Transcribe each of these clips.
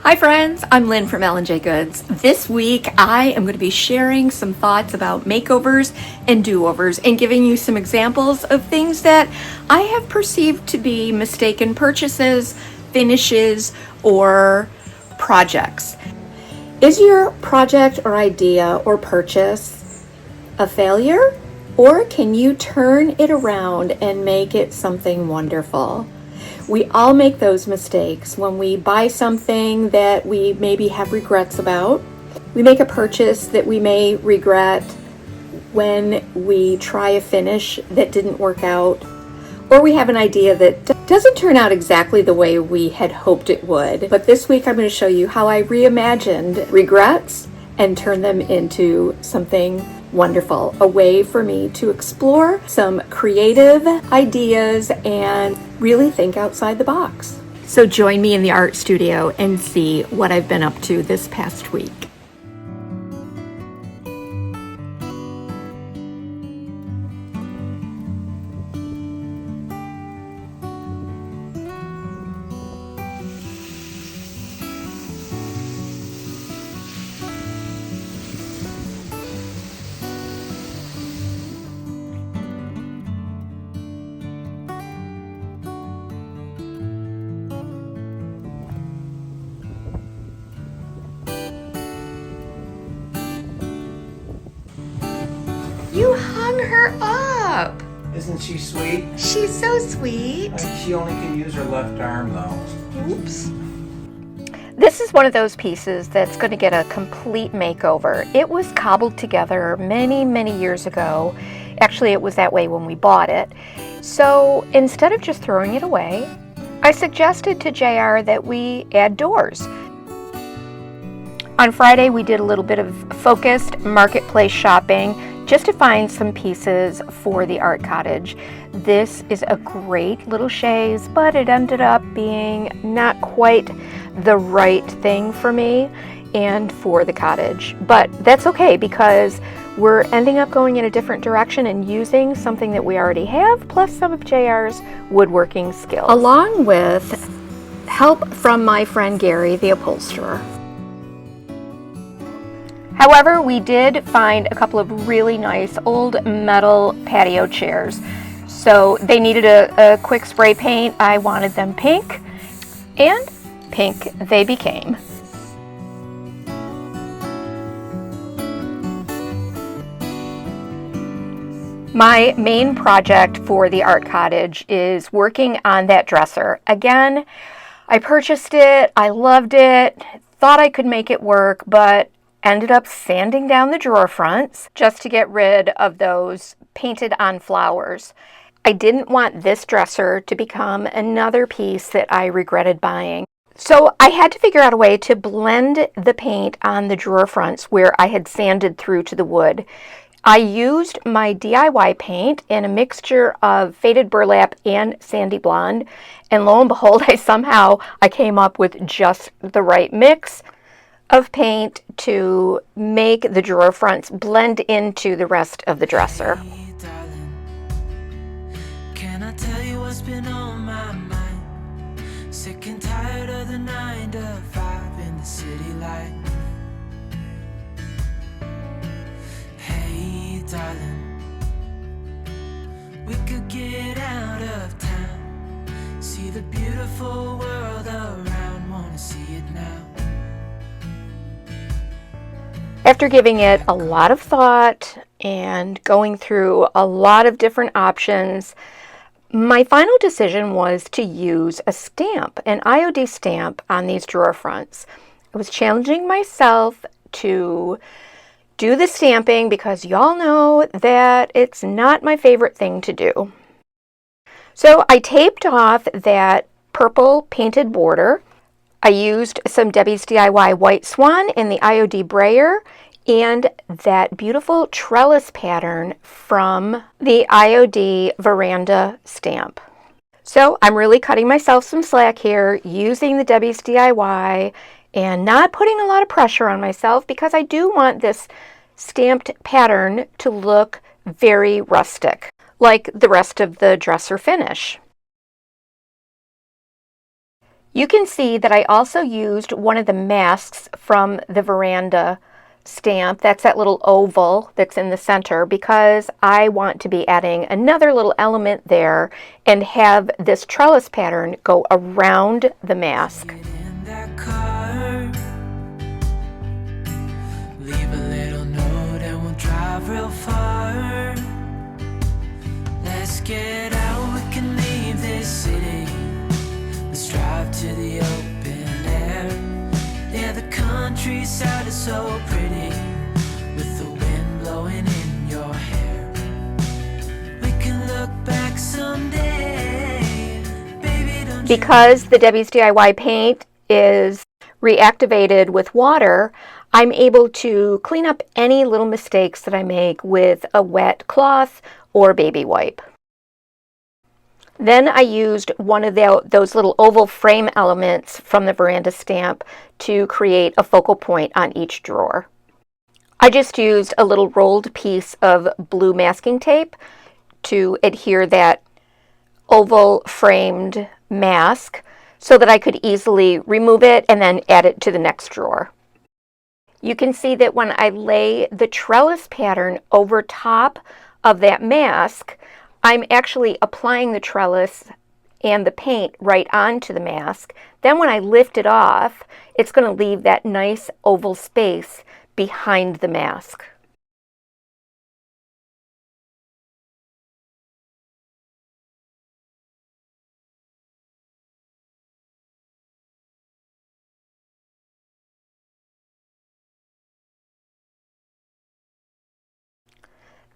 Hi friends, I'm Lynn from EJG'S. This week I am going to be sharing some thoughts about makeovers and do-overs and giving you some examples of things that I have perceived to be mistaken purchases, finishes, or projects. Is your project or idea or purchase a failure? Or can you turn it around and make it something wonderful? We all make those mistakes when we buy something that we maybe have regrets about. We make a purchase that we may regret when we try a finish that didn't work out, or we have an idea that doesn't turn out exactly the way we had hoped it would. But this week I'm going to show you how I reimagined regrets and turned them into something wonderful, a way for me to explore some creative ideas and really think outside the box. So join me in the art studio and see what I've been up to this past week. You hung her up. Isn't she sweet? She's so sweet. She only can use her left arm though. Oops. This is one of those pieces that's going to get a complete makeover. It was cobbled together many years ago. Actually, it was that way when we bought it. So instead of just throwing it away, I suggested to JR that we add doors. On Friday, we did a little bit of focused marketplace shopping just to find some pieces for the art cottage. This is a great little chaise, but it ended up being not quite the right thing for me and for the cottage. But that's okay, because we're ending up going in a different direction and using something that we already have, plus some of JR's woodworking skills, along with help from my friend Gary, the upholsterer. However, we did find a couple of really nice old metal patio chairs. So they needed a quick spray paint. I wanted them pink, and pink they became. My main project for the art cottage is working on that dresser. Again, I purchased it, I loved it, thought I could make it work, but ended up sanding down the drawer fronts just to get rid of those painted on flowers. I didn't want this dresser to become another piece that I regretted buying. So I had to figure out a way to blend the paint on the drawer fronts where I had sanded through to the wood. I used my DIY paint in a mixture of faded burlap and sandy blonde, and lo and behold, I came up with just the right mix of paint to make the drawer fronts blend into the rest of the dresser. Hey, darling, can I tell you what's been on my mind? Sick and tired of the 9 to 5 in the city life. Hey, darling, we could get out of town, see the beautiful world around, wanna see it now. After giving it a lot of thought and going through a lot of different options, my final decision was to use a stamp, an IOD stamp, on these drawer fronts. I was challenging myself to do the stamping because y'all know that it's not my favorite thing to do. So I taped off that purple painted border. I used some Debbie's DIY white swan in the IOD brayer and that beautiful trellis pattern from the IOD veranda stamp. So I'm really cutting myself some slack here, using the Debbie's DIY and not putting a lot of pressure on myself, because I do want this stamped pattern to look very rustic, like the rest of the dresser finish. You can see that I also used one of the masks from the Veranda stamp. That's that little oval that's in the center, because I want to be adding another little element there and have this trellis pattern go around the mask. In that car, leave a little note and we'll drive real far. Let's get out, we can leave this city. Let's drive to the open air. Yeah, the countryside is so pretty, with the wind blowing in your hair. We can look back someday, baby, don't you? Because the Debbie's DIY paint is reactivated with water, I'm able to clean up any little mistakes that I make with a wet cloth or baby wipe. Then I used one of those little oval frame elements from the Veranda stamp to create a focal point on each drawer. I just used a little rolled piece of blue masking tape to adhere that oval framed mask so that I could easily remove it and then add it to the next drawer. You can see that when I lay the trellis pattern over top of that mask, I'm actually applying the trellis and the paint right onto the mask. Then when I lift it off, it's going to leave that nice oval space behind the mask.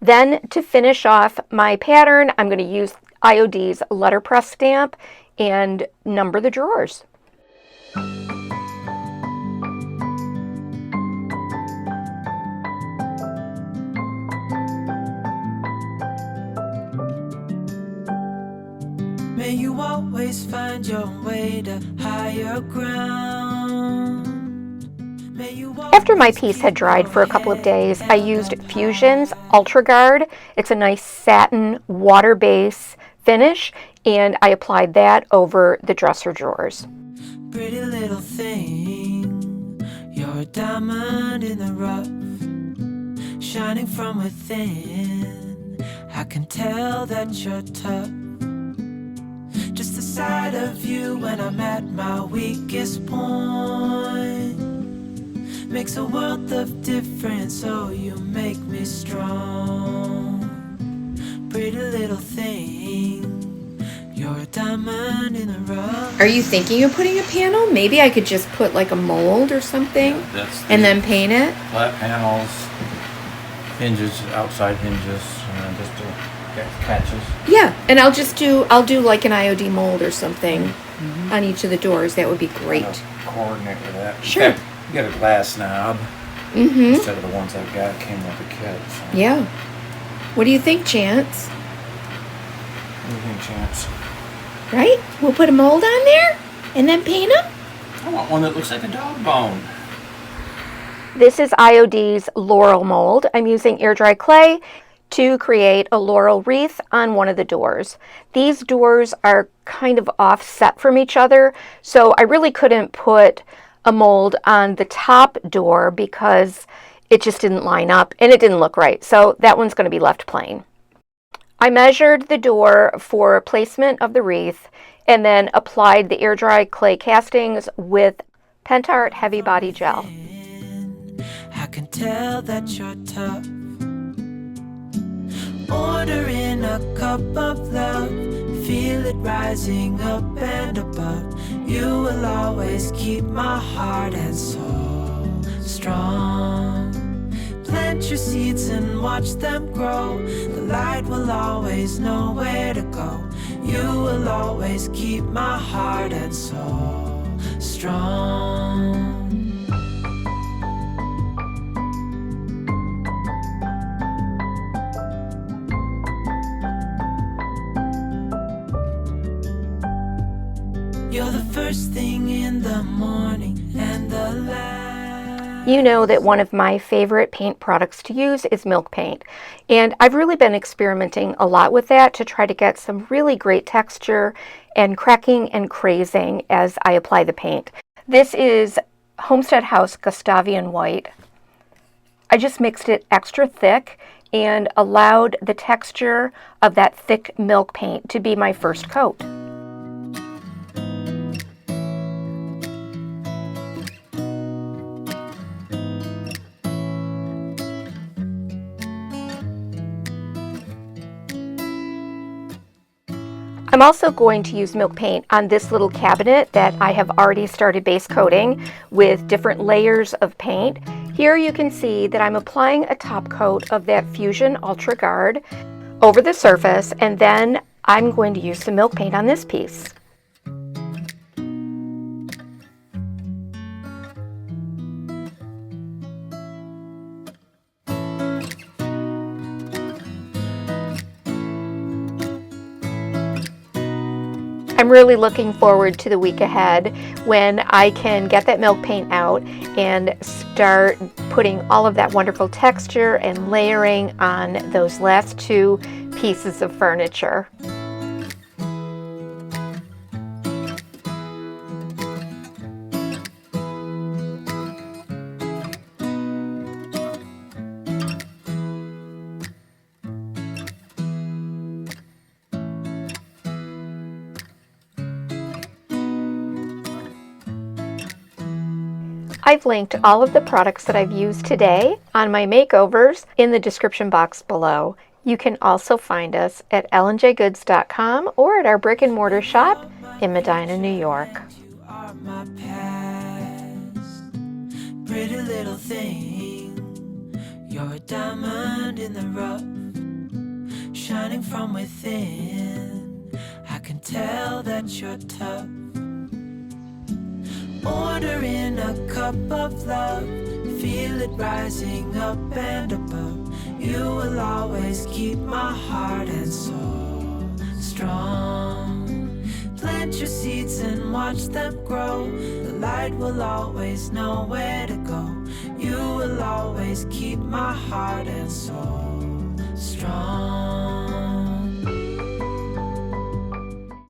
Then to finish off my pattern, I'm going to use IOD's letterpress stamp and number the drawers. May you always find your way to higher ground. After my piece had dried for a couple of days, I used Fusion's Ultra Guard. It's a nice satin water base finish, and I applied that over the dresser drawers. Pretty little thing, you're a diamond in the rough, shining from within. I can tell that you're tough. Just the sight of you when I'm at my weakest point makes a world of difference, oh, you make me strong. Pretty little thing, you're a diamond in the rough. Are you thinking of putting a panel? Maybe I could just put like a mold or something, and then paint it? Flat panels, hinges, outside hinges, just to get catches. Yeah, and I'll do like an IOD mold or something on each of the doors. That would be great. Coordinate with that. Sure. You got a glass knob instead of the ones I got came with the kit. So. Yeah. What do you think, Chance? What do you think, Chance? Right? We'll put a mold on there and then paint them? I want one that looks like a dog bone. This is IOD's Laurel mold. I'm using air dry clay to create a laurel wreath on one of the doors. These doors are kind of offset from each other, so I really couldn't put a mold on the top door because it just didn't line up and it didn't look right. So that one's going to be left plain. I measured the door for placement of the wreath and then applied the air dry clay castings with Pentart Heavy Body Gel. I can tell that you're tough. Ordering a cup of love, feel it rising up and above. You will always keep my heart and soul strong. Plant your seeds and watch them grow. The light will always know where to go. You will always keep my heart and soul strong. You're the first thing in the morning and the last. You know that one of my favorite paint products to use is MILKPAINT, and I've really been experimenting a lot with that to try to get some really great texture and cracking and crazing as I apply the paint. This is Homestead House Gustavian WHITE. I just mixed it extra thick and allowed the texture of that thick milk paint to be my first coat. I'm also going to use milk paint on this little cabinet that I have already started base coating with different layers of paint. Here you can see that I'm applying a top coat of that Fusion Ultra Guard over the surface, and then I'm going to use some milk paint on this piece. I'm really looking forward to the week ahead when I can get that milk paint out and start putting all of that wonderful texture and layering on those last two pieces of furniture. I've linked all of the products that I've used today on my makeovers in the description box below. You can also find us at LNJGoods.com or at our brick and mortar shop in Medina, New York. You are my past, pretty little thing. You're a diamond in the rough, shining from within. I can tell that you're tough. Ordering a cup of love, feel it rising up and above. You will always keep my heart and soul strong. Plant your seeds and watch them grow. The light will always know where to go. You will always keep my heart and soul strong.